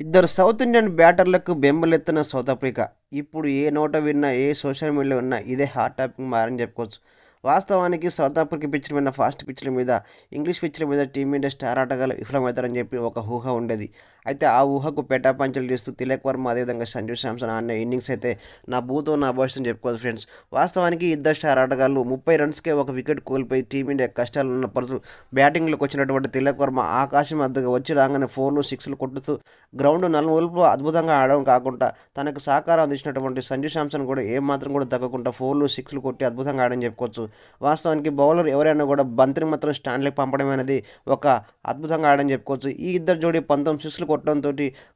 ఇద్దరు south Indian బ్యాటర్లకు బెంబలెత్తిన south Africa. ఇప్పుడు ఏ నోట విన్నా, ఏ సోషల్ మీడియాలో విన్నా ఇదే హాట్ టాపిక్ మారని చెప్పుకోవచ్చు. వాస్తవానికి సౌత్ ఆఫ్రికా పిచ్ల మీద, ఫాస్ట్ పిచ్ల మీద, ఇంగ్లీష్ పిచ్ల మీద టీమిండియా స్టార్ ఆటగాళ్ళు విఫలమవుతారని చెప్పి ఒక ఊహ ఉండేది. అయితే ఆ ఊహకు పెటాపంచలు చేస్తూ తిలక్ వర్మ, అదేవిధంగా సంజు శాంసన్ ఆడిన ఇన్నింగ్స్ అయితే నా భూతో నా భవిష్యత్తు చెప్పుకోవచ్చు ఫ్రెండ్స్. వాస్తవానికి ఇద్దరు స్టార్ ఆటగాళ్ళు 30 రన్స్కే ఒక వికెట్ కోల్పోయి టీమిండియా కష్టాలు ఉన్న పరుచు బ్యాటింగ్లోకి వచ్చినటువంటి తిలక్ వర్మ ఆకాశం అద్దగా వచ్చి రాగానే 4లు 6లు కొట్టుతూ గ్రౌండ్ నలువైపులా అద్భుతంగా ఆడడం కాకుండా తనకు సహకారం అందించినటువంటి సంజు శాంసన్ కూడా ఏమాత్రం కూడా తగ్గకుండా 4లు 6లు కొట్టి అద్భుతంగా ఆడని చెప్పుకోవచ్చు. వాస్తవానికి బౌలర్ ఎవరైనా కూడా బంతిని మాత్రం స్టాండ్లకు పంపడం అనేది ఒక అద్భుతంగా ఆడని చెప్పుకోవచ్చు. ఈ ఇద్దరు జోడీ 19 సిక్స్లు కొట్టడంతో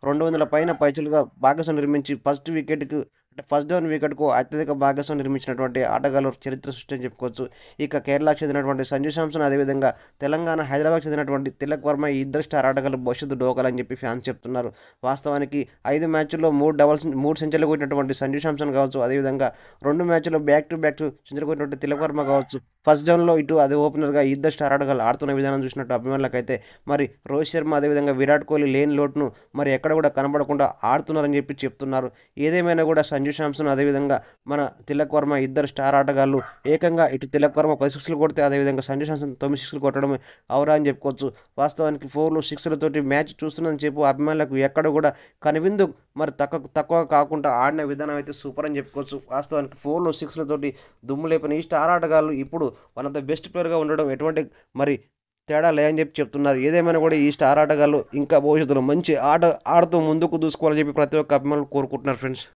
200 పైన పైచులుగా భాగస్వామ్యం నిర్మించి ఫస్ట్ వికెట్కు అంటే ఫస్ట్ డౌన్ వికెట్కు అత్యధిక భాగస్వామ్యం నిర్మించినటువంటి ఆటగాళ్ళు చరిత్ర సృష్టి అని చెప్పుకోవచ్చు. ఇక కేరళకు చెందినటువంటి సంజు శాంసన్, అదేవిధంగా తెలంగాణ హైదరాబాద్ చెందినటువంటి తిలక్ వర్మ, ఈ ఇద్దరు స్టార్ ఆటగాళ్ళు భవిష్యత్తు డోకాలని చెప్పి ఫ్యాన్స్ చెప్తున్నారు. వాస్తవానికి 5 మ్యాచ్ల్లో 3 సెంచరీలు కొట్టినటువంటి సంజు శాంసన్ కావచ్చు, అదేవిధంగా 2 మ్యాచ్ల్లో బ్యాక్ టు బ్యాక్ సెంచరీ కొట్టినటువంటి తిలక్ వర్మ కావచ్చు. ఫస్ట్ డౌన్లో ఇటు అది ఓపెనర్గా ఈ ఇద్దరు స్టార్ ఆటగాళ్ళు ఆడుతున్న విధానం చూసినట్టు అభిమానులకైతే మరి రోహిత్ శర్మ, అదేవిధంగా విరాట్ కోహ్లీ లేని లోటును మరి ఎక్కడ కూడా కనబడకుండా ఆడుతున్నారని చెప్పి చెప్తున్నారు. ఏదేమైనా కూడా సంజు శాంసన్, అదేవిధంగా మన తిలక్ వర్మ ఇద్దరు స్టార్ ఆటగాళ్ళు ఏకంగా ఇటు తిలక్ వర్మ 10 సిక్స్లు కొడితే, అదేవిధంగా సంజు శాంసన్ 9 సిక్స్లు కొట్టడం అవరా అని చెప్పుకోవచ్చు. వాస్తవానికి 4లు 6లతోటి మ్యాచ్ చూస్తున్నదని చెప్పు అభిమానులకు ఎక్కడ కూడా కనువిందు మరి తక్కువ కాకుండా ఆడిన విధానం అయితే సూపర్ అని చెప్పుకోవచ్చు. వాస్తవానికి 4లు 6లతోటి దుమ్ము లేపని ఈ స్టార్ ఆటగాళ్ళు ఇప్పుడు వన్ ఆఫ్ ద బెస్ట్ ప్లేయర్గా ఉండడం ఎటువంటి మరి తేడా లేదని చెప్పి చెప్తున్నారు. ఏదేమైనా కూడా ఈ స్టార్ ఆటగాళ్ళు ఇంకా భవిష్యత్తులో మంచి ఆట ఆడుతూ ముందుకు దూసుకోవాలని చెప్పి ప్రతి ఒక్క అభిమానులు కోరుకుంటున్నారు ఫ్రెండ్స్.